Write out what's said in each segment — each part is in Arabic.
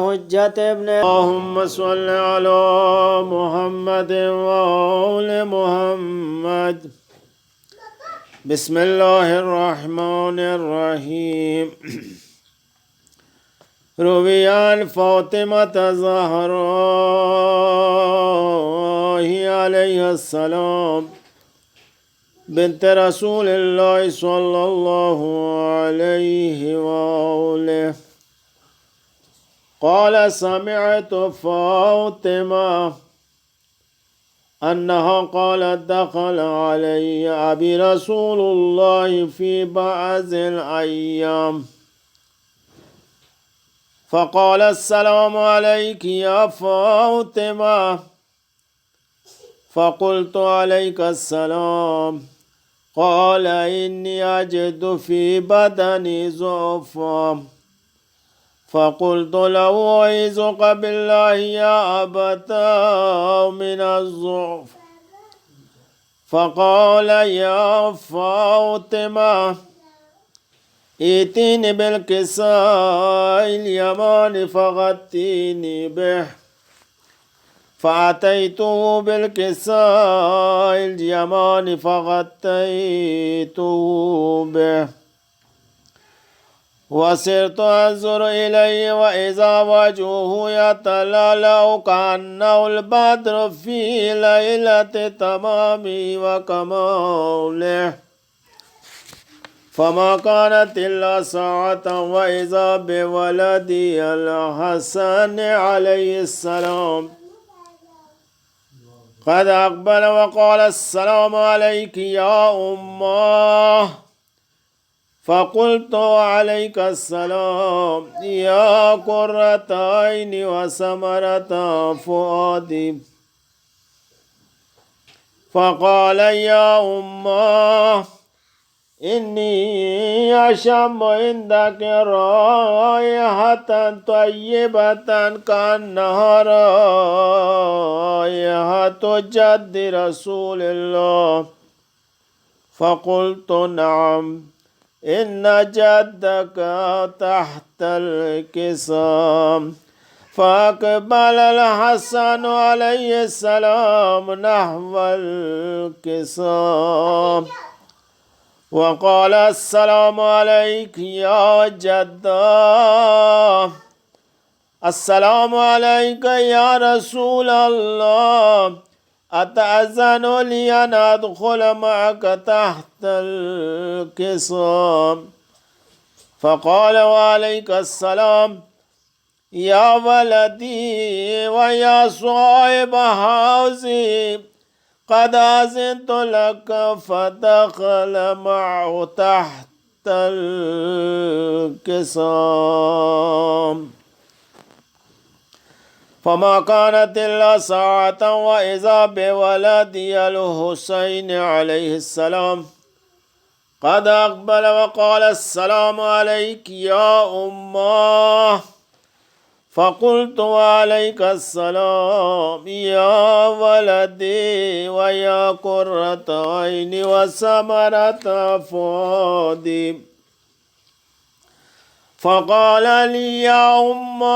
حجة ابن اللهم صل على محمد وآل محمد. بسم الله الرحمن الرحيم. روي عن فاطمة الزهراء عليها السلام بنت رسول الله صلى الله عليه وآله قال سمعت فاطمة أنها قالت دخل علي أبي رسول الله في بعض الأيام فقال السلام عليك يا فاطمة، فقلت عليك السلام. قال إني أجد في بدني ضعفا، فقلت له أعيذك بالله يا أبتاه من الضعف. فقال يا فاطمة ائتيني بالكساء اليمان فغطيني به. فأتيته بالكساء اليمان فغطيته به، وصرت أنظر إليه وإذا وجهه يتلألأ كأنه البدر في ليلة تمامه وكماله. فما كانت إلا ساعة وإذا بولدي الحسن عليه السلام قد أقبل وقال السلام عليك يا أمه. فقلت وعليك السلام يا قرة عيني وثمرة فؤادي. فقال يا أمه إني أشم عندك رائحة طيبة كأنها رائحة جد رسول الله. فقلت نعم، إن جدك تحت الكسام. فأقبل الحسن عليه السلام نحو الكسام وقال السلام عليك يا جدة. السلام عليك يا رسول الله، أتأذن لي أن أدخل معك تحت الكسام؟ فقال وعليك السلام يا ولدي ويا صاحب حوزي، قد أذنت لك. فدخل معه تحت الكسام. فما كانت إلا ساعة وإذا بولدي الحسين عليه السلام قد أقبل وقال السلام عليك يا أمه. فقلت وعليك السلام يا ولدي ويا قرة عيني وثمرة فؤادي. فقال لي يا أمه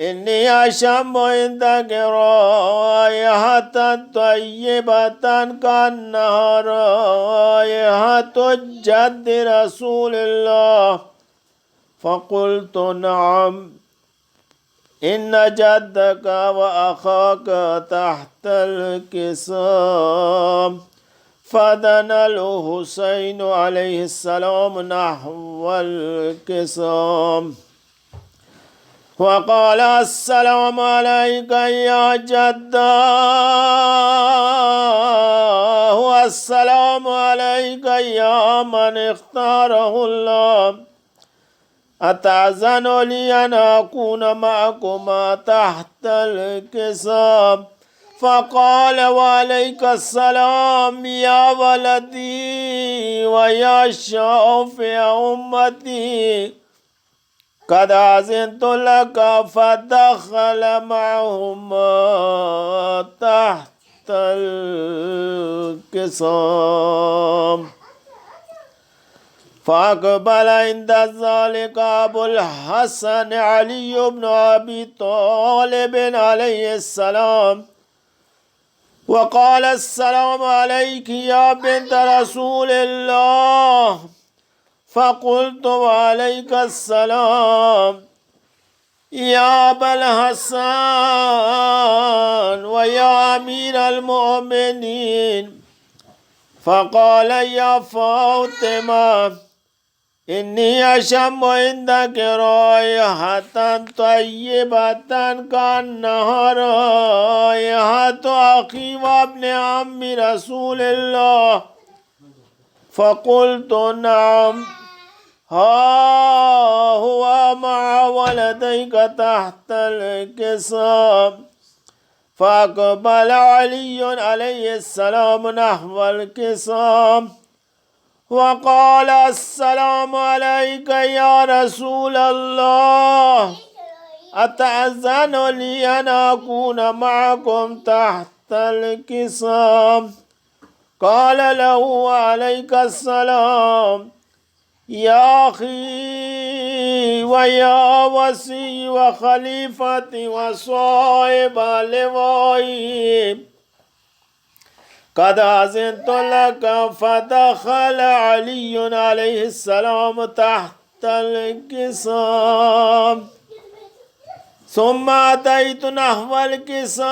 إني أشم عندك رائحة طيبة كأنها رائحة جد رسول الله. فقلت نعم، إن جدك وأخاك تحت الكسام. فدنا الحسين عليه السلام نحو الكسام وقال السلام عليك يا جدة، والسلام عليك يا من اختاره الله. أتأذن لي أن أكون معكما تحت الكسام؟ فقال وعليك السلام يا ولدي ويا شافع أمتي، قد أذنت لك. فدخل معهما تحت الكسام. فأقبل عند ذلك أبو الحسن علي بن أبي طالب عليه السلام وقال السلام عليك يا بنت رسول الله. فقلت وعليك السلام يا أبا الحسن ويا أمير المؤمنين. فقال يا فاطمة إني أشم عندك رائحة طيبة كأنها رائحة أخي وابن عم رسول الله. فقلت نعم ها هو مع ولديك تحت الكساء. فأقبل علي عليه السلام نحو الكساء وقال السلام عليك يا رسول الله أتأذن لي أن أكون معكم تحت الكساء؟ قال له وعليك السلام يا أخي ويا وصي وخليفتي وصاحب لوائي قد أذنت لك. فدخل علي عليه السلام تحت الكساء ثم أتيت نحو الكساء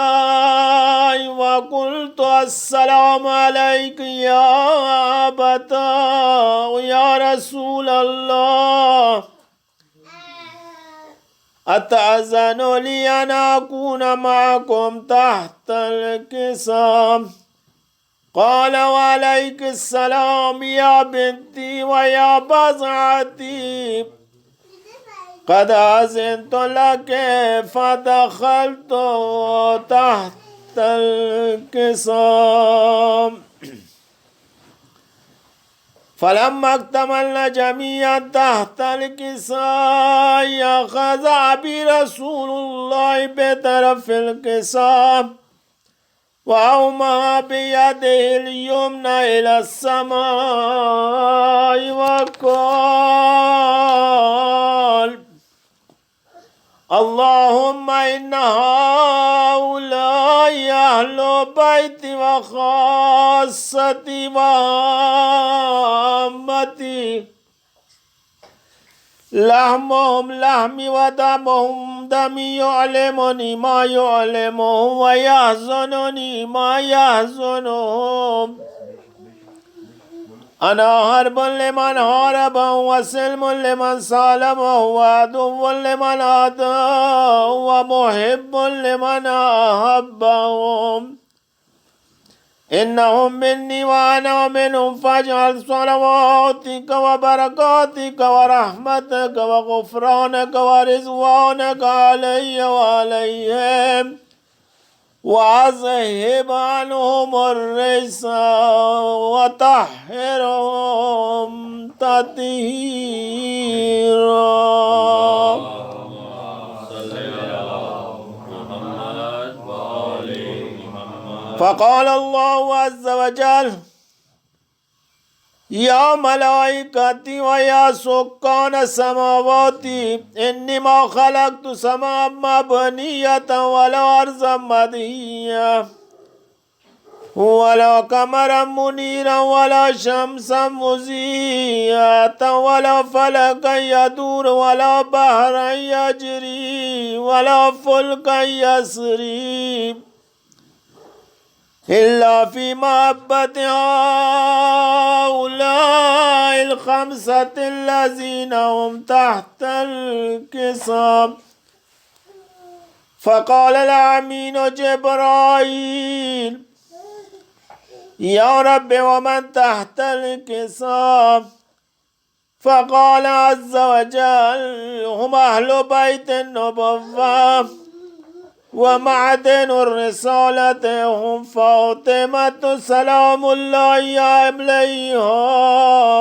وقلت السلام عليك يا أبتا يا رسول الله أتأذن لي أن أكون معكم تحت الكساء؟ قال وعليك السلام يا بنتي ويا بضعتي قد أذنت لك. فدخلت تحت الكساء فلما اكتملنا جميعا تحت الكساء أخذ أبي رسول الله بطرف الكساء وأومأ بيده اليمنى إلى السماء وقال اللهم إن هؤلاء أهل بيتي وخاصتي وعامتي لحمهم لحمي ودمهم دمي يعلمني ما يعلمهم ويحزنني ما يحزنهم. أنا حرب لمن حاربهم وسلم لمن سالمهم وعدو لمن عاداهم ومحب لمن أحبهم. إنهم مني وأنا منهم فاجعل صلواتك وبركاتك ورحمتك وغفرانك ورضوانك علي وعليهم وأذهب عنهم الرجس وطهرهم تطهيرا. فقال الله عز وجل يا ملائكتي ويا سكان السماوات إنما خلقت سماء مبنية ولا أرضا مدهية ولا قمرا منيرا ولا شمسا مضيئة ولا فلكا يدور ولا بحرا يجري ولا فلكا يسري إلا في محبة هؤلاء الخمسة الذين هم تحت الكساء. فقال الأمين جبرائيل يا رب ومن تحت الكساء؟ فقال عز وجل هم أهل بيت النبوة ومعدن الرسالة هم فاطمة سلام الله عليها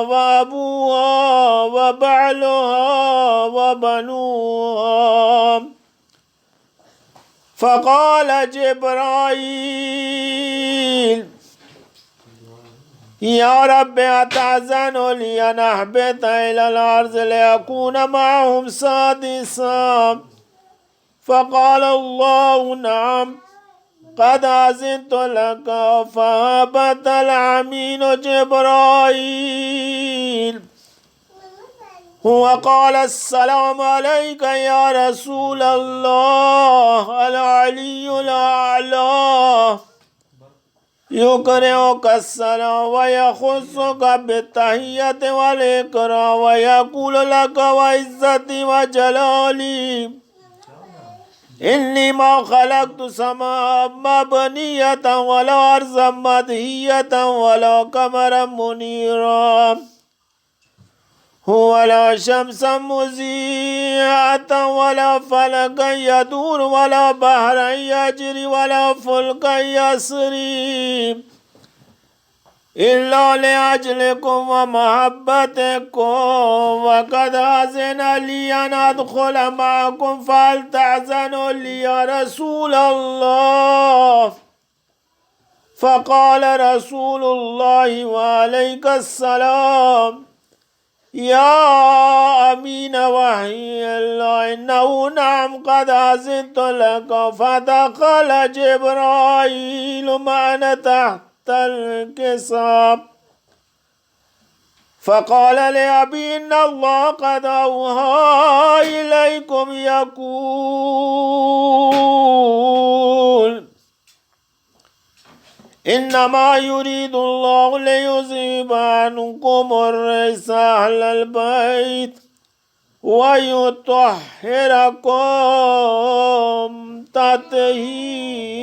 وأبوها وبعلها وبنوها. فقال جبرائيل يا رب أتأذن لي أن أهبط إلى الأرض لأكون معهم سادسا. فقال الله نعم قد أذنت لك. فهبط الأمين جبرائيل وقال السلام عليك يا رسول الله. العلي الأعلى يقرئك السلام ويخصك بالتحية والإكرام ويقول لك وعزتي وجلالي إني ما خلقت سماء مبنية ولا أرضا مدهية ولا قمرا منيرا ولا شمسا مذيعة ولا فلكا يدور ولا بحرا يجري ولا فلكا يسري إلا لأجلكم ومحبتكم. وقد أذن لي أن أدخل معكم فهل تأذن لي يا رسول الله؟ فقال رسول الله وعليك السلام يا أمين وحي الله إنه نعم قد أذنت لك. فدخل جبرائيل معنا تحت الكساب فقال لأبي إن الله قد أوحى إليكم يقول إنما يريد الله ليذهب عنكم الرجس أهل البيت ويطهركم تطهيرا.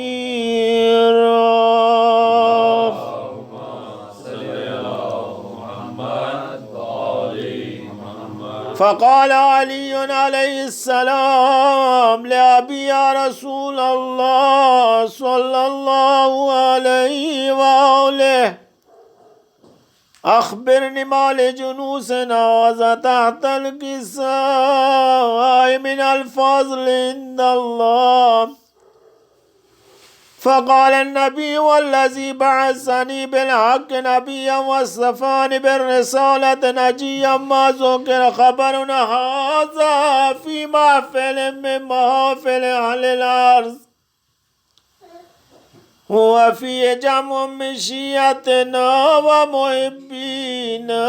فقال علي عليه السلام لأبي يا رسول الله صلى الله عليه وآله أخبرني ما لجنوسنا وذا تحت الكساء من الفضل عند الله. فقال النبي والذي بعثني بالحق نبيا واصطفاني بالرسالة نجيا ما ذكر خبرنا هذا في محفل من محافل أهل الأرض وفي جمع من شيعتنا ومحبينا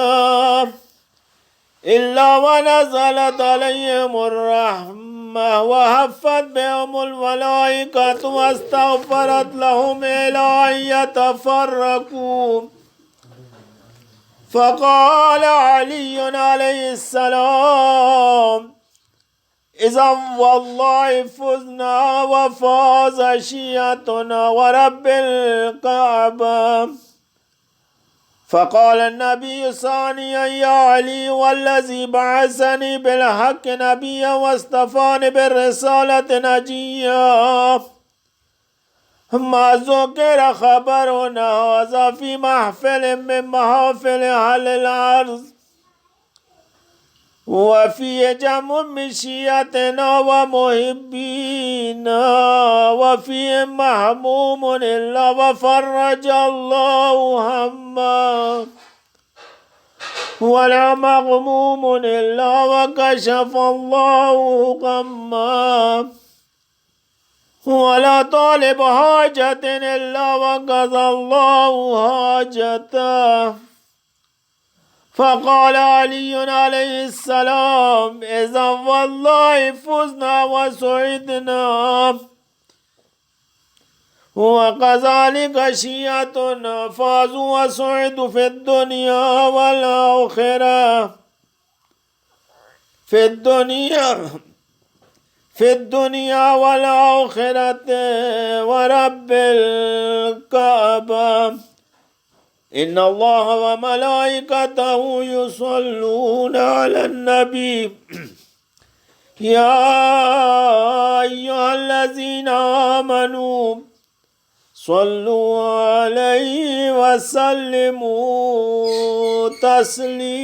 إلا ونزلت عليهم الرحمة وهفت بهم الملائكة واستغفرت لهم إلى أن يتفرقوا. فقال علي عليه السلام إذا والله فزنا وفاز شيعتنا ورب الكعبة. فقال النبي ثانيا يا علي والذي بعثني بالحق نبيا واصطفاني بالرسالة نجيا ما ذكر خبرنا هذا في محفل من محافل أهل الأرض وفي جمع من شيعتنا ومحبينا وفيهم محموم إلا وفرج الله هما ولا مغموم إلا وكشف الله غما ولا طالب حاجة إلا وقضى الله حاجته. فقال علي عليه السلام إذا والله فزنا وسعدنا وكذلك شيعتنا فازوا وسعدوا في الدنيا والآخرة في الدنيا والآخرة ورب الكعبة إن الله وملائكته يصلون على النبي يا أيها الذين آمنوا صلوا عليه وسلموا تسليما.